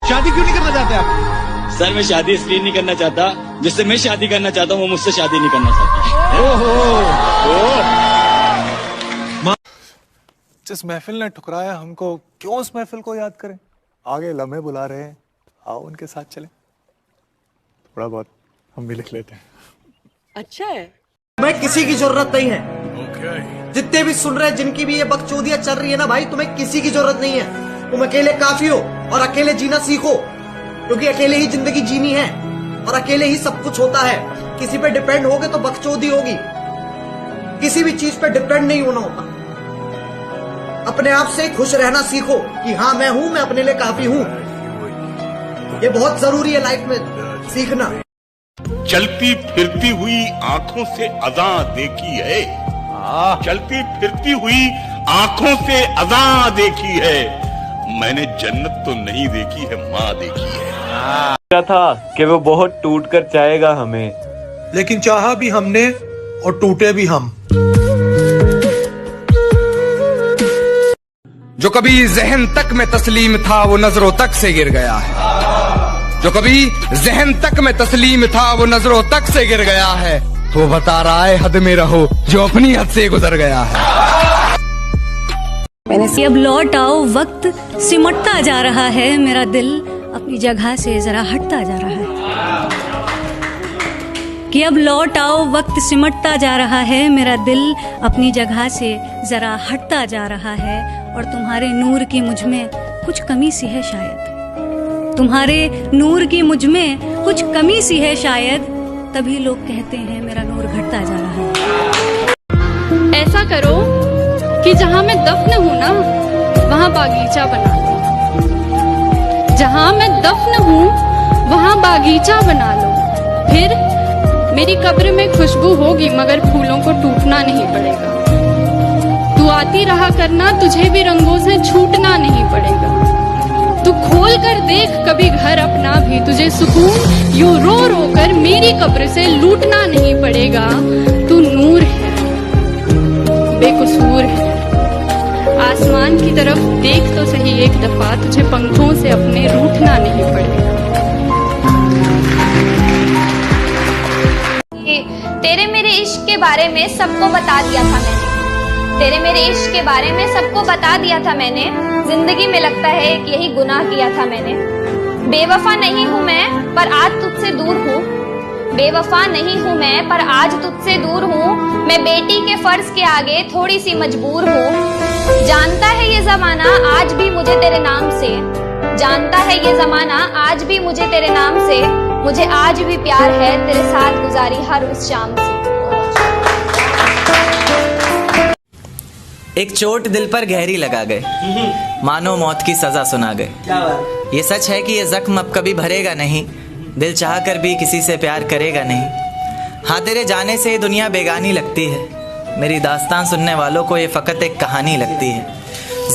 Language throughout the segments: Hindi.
शादी क्यों नहीं करना चाहते आप? सर मैं शादी इसलिए नहीं करना चाहता, जिससे मैं शादी करना चाहता हूँ वो मुझसे शादी नहीं करना चाहता। जिस महफिल ने ठुकराया हमको, क्यों उस महफिल को याद करें? आगे लम्हे बुला रहे हैं, आओ उनके साथ चलें। थोड़ा बहुत हम भी लिख लेते हैं। अच्छा है। तुम्हें किसी की जरूरत नहीं है। जितने भी सुन रहे हैं, जिनकी भी ये बकचोदियां चल रही है ना भाई, तुम्हें किसी की जरूरत नहीं है। तुम अकेले काफी हो और अकेले जीना सीखो, क्योंकि अकेले ही जिंदगी जीनी है और अकेले ही सब कुछ होता है। किसी पे डिपेंड होगे तो बकचोदी होगी। किसी भी चीज पे डिपेंड नहीं होना होता। अपने आप से खुश रहना सीखो कि हाँ मैं हूं, मैं अपने लिए काफी हूं। ये बहुत जरूरी है लाइफ में सीखना। चलती फिरती हुई आंखों से अज़ां देखी है, चलती फिरती हुई आंखों से अज़ां देखी है, मैंने जन्नत तो नहीं देखी है, माँ देखी है। क्या था कि वो बहुत टूट कर चाहेगा हमें, लेकिन चाहा भी हमने और टूटे भी हम। जो कभी जहन तक में तस्लीम था वो नजरों तक से गिर गया है। जो कभी जहन तक में तस्लीम था वो नजरों तक से गिर गया है। वो बता रहा है हद में रहो जो अपनी हद से गुजर गया है। अब लौट आओ, वक्त सिमटता जा रहा है, मेरा दिल अपनी जगह से जरा हटता जा रहा है। कि अब लौट आओ, वक्त सिमटता जा रहा है, मेरा दिल अपनी जगह से जरा हटता जा रहा है। और तुम्हारे नूर की मुझ में कुछ कमी सी है शायद, तुम्हारे नूर की मुझ में कुछ कमी सी है शायद, तभी लोग कहते हैं मेरा नूर घटता जा रहा है। ऐसा करो कि जहाँ मैं दफन हूँ ना, वहाँ बागीचा बना लो। जहाँ मैं दफन हूँ वहाँ बागीचा बना लो। फिर मेरी कब्र में खुशबू होगी, मगर फूलों को टूटना नहीं पड़ेगा। तू आती रहा करना, तुझे भी रंगों से छूटना नहीं पड़ेगा। तू खोल कर देख कभी घर अपना भी, तुझे सुकून यूं रो रो कर मेरी कब्र से लूटना नहीं पड़ेगा। तू नूर है, बेकसूर है। आसमान की तरफ देख तो सही एक दफा, तुझे पंखों से अपने रूठना नहीं पड़ेगा। तेरे मेरे इश्क के बारे में सबको बता दिया था मैंने, तेरे मेरे इश्क के बारे में सबको बता दिया था मैंने। जिंदगी में लगता है कि यही गुनाह किया था मैंने। बेवफा नहीं हूँ मैं पर आज तुझसे दूर हूँ, बेवफा नहीं हूँ मैं पर आज तुझसे दूर हूँ। मैं बेटी के फर्ज के आगे थोड़ी सी मजबूर हूँ। जानता है ये जमाना आज भी मुझे तेरे नाम से, जानता है ये जमाना आज भी मुझे तेरे नाम से। मुझे आज भी प्यार है तेरे साथ गुजारी हर उस शाम से। एक चोट दिल पर गहरी लगा गए, मानो मौत की सजा सुना गए। ये सच है कि ये जख्म अब कभी भरेगा नहीं, दिल चाह कर भी किसी से प्यार करेगा नहीं। हाँ तेरे जाने से ये दुनिया बेगानी लगती है, मेरी दास्तान सुनने वालों को ये फकत एक कहानी लगती है।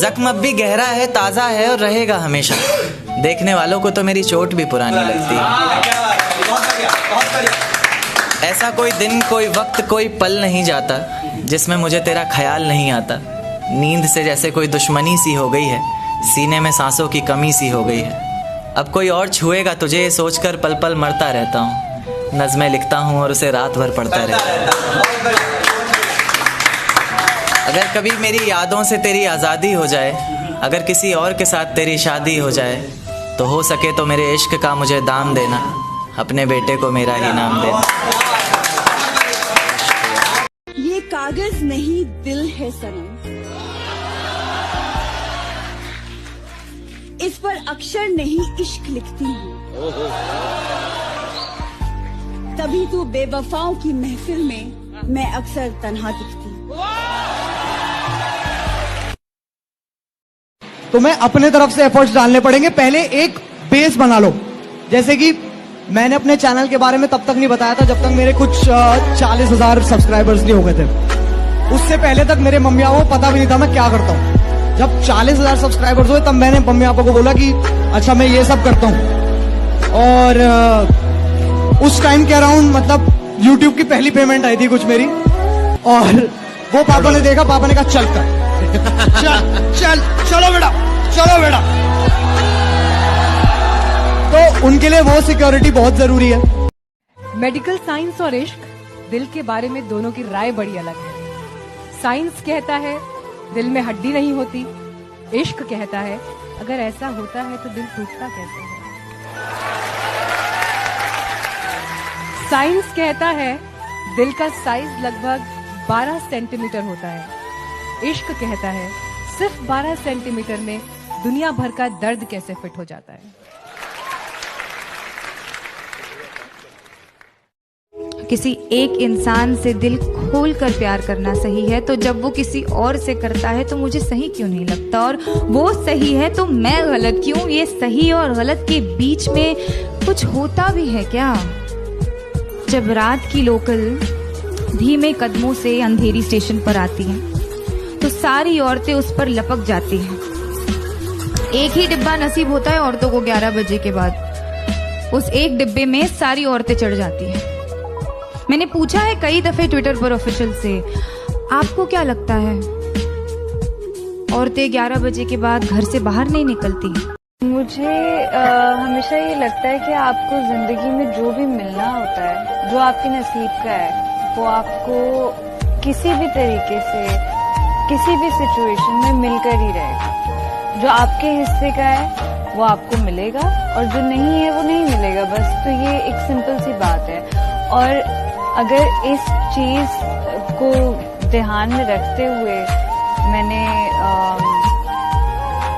जख्म अब भी गहरा है, ताज़ा है और रहेगा हमेशा, देखने वालों को तो मेरी चोट भी पुरानी लगती है। ऐसा कोई दिन, कोई वक्त, कोई पल नहीं जाता जिसमें मुझे तेरा ख्याल नहीं आता। नींद से जैसे कोई दुश्मनी सी हो गई है, सीने में सांसों की कमी सी हो गई है। अब कोई और छुएगा तुझे ये सोचकर पल पल मरता रहता हूँ। नज़में लिखता हूँ और उसे रात भर पढ़ता रहता हूँ। अगर कभी मेरी यादों से तेरी आज़ादी हो जाए, अगर किसी और के साथ तेरी शादी हो जाए, तो हो सके तो मेरे इश्क का मुझे दाम देना, अपने बेटे को मेरा ही नाम देना। ये कागज नहीं दिल है सनम, इस पर अक्षर नहीं इश्क लिखती हूँ। तभी तो बेवफाओं की महफिल में मैं अक्सर तन्हा दिखती हूँ। तुम्हें अपने तरफ से एफर्ट्स डालने पड़ेंगे। पहले एक बेस बना लो। जैसे कि मैंने अपने चैनल के बारे में तब तक नहीं बताया था जब तक मेरे कुछ 40,000 सब्सक्राइबर्स नहीं हो गए थे। उससे पहले तक मेरे मम्मी पापा को पता भी नहीं था मैं क्या करता हूँ। जब 40,000 सब्सक्राइबर्स हुए तब मैंने मम्मी पापा को बोला कि अच्छा मैं ये सब करता हूँ। और उस टाइम के अराउंड मतलब YouTube की पहली पेमेंट आई थी कुछ मेरी, और वो पापा ने देखा, पापा ने कहा चल कर चल चल चलो बेटा चलो बेटा। उनके लिए वो सिक्योरिटी बहुत जरूरी है। मेडिकल साइंस और इश्क दिल के बारे में दोनों की राय बड़ी अलग है। साइंस कहता है दिल में हड्डी नहीं होती, इश्क कहता है अगर ऐसा होता है तो दिल टूटता कैसे है। साइंस कहता है दिल का साइज लगभग 12 सेंटीमीटर होता है, इश्क कहता है सिर्फ 12 सेंटीमीटर में दुनिया भर का दर्द कैसे फिट हो जाता है। किसी एक इंसान से दिल खोल कर प्यार करना सही है, तो जब वो किसी और से करता है तो मुझे सही क्यों नहीं लगता, और वो सही है तो मैं गलत क्यों। ये सही और गलत के बीच में कुछ होता भी है क्या। जब रात की लोकल धीमे कदमों से अंधेरी स्टेशन पर आती है तो सारी औरतें उस पर लपक जाती हैं। एक ही डिब्बा नसीब होता है औरतों को 11 बजे के बाद, उस एक डिब्बे में सारी औरतें चढ़ जाती हैं। मैंने पूछा है कई दफे ट्विटर पर ऑफिशियल से, आपको क्या लगता है औरतें 11 बजे के बाद घर से बाहर नहीं निकलती? मुझे हमेशा ये लगता है कि आपको जिंदगी में जो भी मिलना होता है, जो आपके नसीब का है, वो आपको किसी भी तरीके से किसी भी सिचुएशन में मिलकर ही रहेगा। जो आपके हिस्से का है वो आपको मिलेगा और जो नहीं है वो नहीं मिलेगा, बस। तो ये एक सिंपल सी बात है। और अगर इस चीज को ध्यान में रखते हुए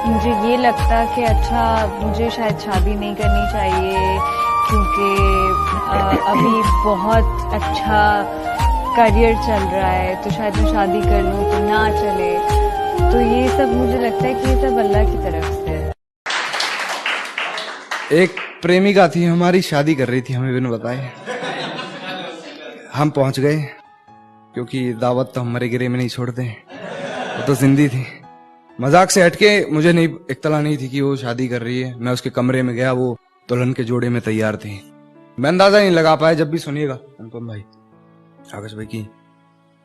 मुझे ये लगता कि अच्छा मुझे शायद शादी नहीं करनी चाहिए क्योंकि अभी बहुत अच्छा करियर चल रहा है, तो शायद मैं शादी कर लूँ तो ना चले, तो ये सब मुझे लगता है कि ये सब अल्लाह की तरफ से है। एक प्रेमिका थी हमारी, शादी कर रही थी हमें बिना बताए। हम पहुंच गए क्योंकि दावत तो हम मरे गिरे में नहीं छोड़ते, वो तो जिंदी थी। मजाक से हटके मुझे नहीं इत्तला नहीं थी कि वो शादी कर रही है। मैं उसके कमरे में गया, वो दुल्हन के जोड़े में तैयार थी। मैं अंदाजा नहीं लगा पाया। जब भी सुनिएगा अनुपम भाई, आकाश भाई की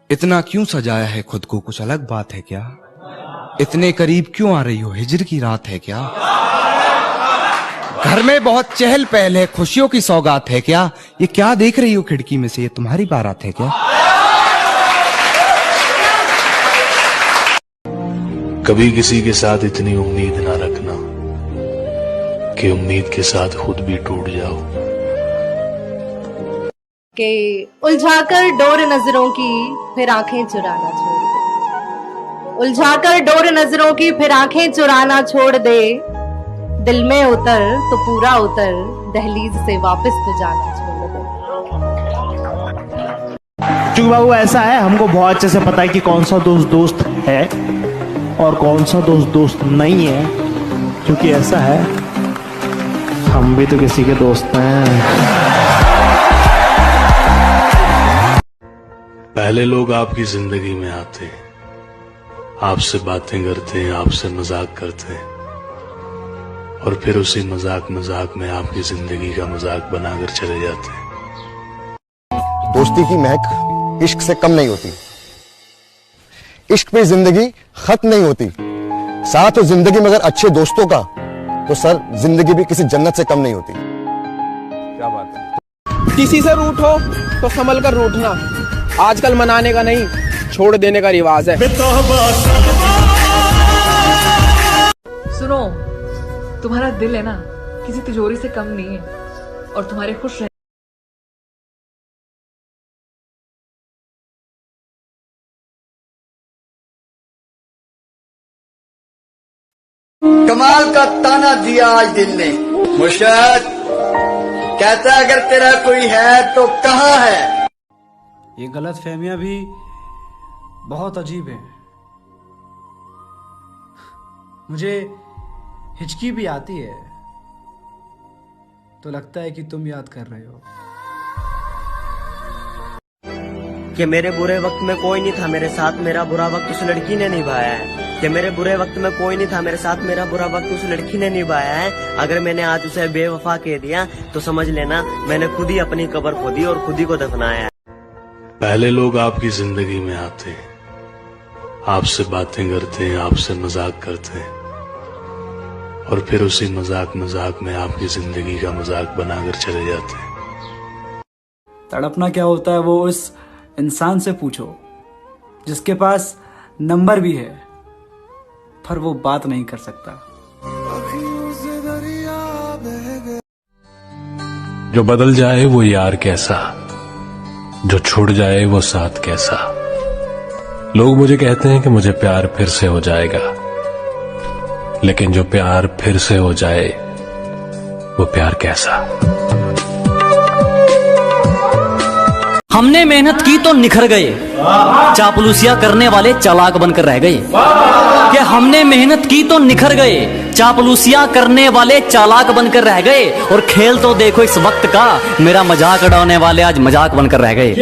इतना क्यों सजाया है खुद को, कुछ अलग बात है क्या? इतने करीब क्यों आ रही हो, हिजर की रात है क्या? घर में बहुत चहल पहल है, खुशियों की सौगात है क्या? ये क्या देख रही हो खिड़की में से, ये तुम्हारी बारात है क्या? कभी किसी के साथ इतनी उम्मीद ना रखना कि उम्मीद के साथ खुद भी टूट जाओ। कि उलझाकर डोर नजरों की फिर आंखें चुराना छोड़ दे, उलझाकर डोर नजरों की फिर आंखें चुराना छोड़ दे, दिल में उतर तो पूरा उतर, दहलीज से वापस तो जाना छोड़ दे। चूंकि बाबू ऐसा है, हमको बहुत अच्छे से पता है कि कौन सा दोस्त दोस्त है और कौन सा दोस्त दोस्त नहीं है, क्योंकि ऐसा है हम भी तो किसी के दोस्त हैं। पहले लोग आपकी जिंदगी में आते हैं, आपसे बातें करते हैं, आपसे मजाक करते हैं, और फिर उसी मजाक में आपकी जिंदगी का मजाक बनाकर चले जाते हैं। दोस्ती की महक इश्क से कम नहीं होती, इश्क पे जिंदगी खत्म नहीं होती। साथ हो जिंदगी में अगर अच्छे दोस्तों का, तो सर जिंदगी भी किसी जन्नत से कम नहीं होती। क्या बात है। किसी से रूठो तो संभल कर रूठना, आजकल मनाने का नहीं छोड़ देने का रिवाज है। सुनो, तुम्हारा दिल है ना किसी तिजोरी से कम नहीं है, और तुम्हारे खुश रहने कमाल का ताना दिया आज दिल ने। मुर्शद कहता है अगर तेरा कोई है तो कहाँ है। ये गलत फहमियां भी बहुत अजीब है। मुझे हिचकी भी आती है तो लगता है कि तुम याद कर रहे हो कि मेरे बुरे वक्त में कोई नहीं था मेरे साथ, मेरा बुरा वक्त उस लड़की ने निभाया है। कि मेरे बुरे वक्त में कोई नहीं था मेरे साथ, मेरा बुरा वक्त उस लड़की ने निभाया है। अगर मैंने आज उसे बेवफा कह दिया तो समझ लेना मैंने खुद ही अपनी कब्र खोदी और खुद ही को दफनाया है। पहले लोग आपकी जिंदगी में आते हैं, आपसे बातें करते हैं, आपसे मजाक करते हैं, और फिर उसी मजाक मजाक में आपकी जिंदगी का मजाक बनाकर चले जाते हैं। तड़पना क्या होता है वो उस इंसान से पूछो जिसके पास नंबर भी है पर वो बात नहीं कर सकता। जो बदल जाए वो यार कैसा, जो छूट जाए वो साथ कैसा। लोग मुझे कहते हैं कि मुझे प्यार फिर से हो जाएगा, लेकिन जो प्यार फिर से हो जाए वो प्यार कैसा। हमने मेहनत की तो निखर गए, चापलूसिया करने वाले चालाक बनकर रह गए। कि हमने मेहनत की तो निखर गए, चापलूसिया करने वाले चालाक बनकर रह गए। और खेल तो देखो इस वक्त का, मेरा मजाक उड़ाने वाले आज मजाक बनकर रह गए।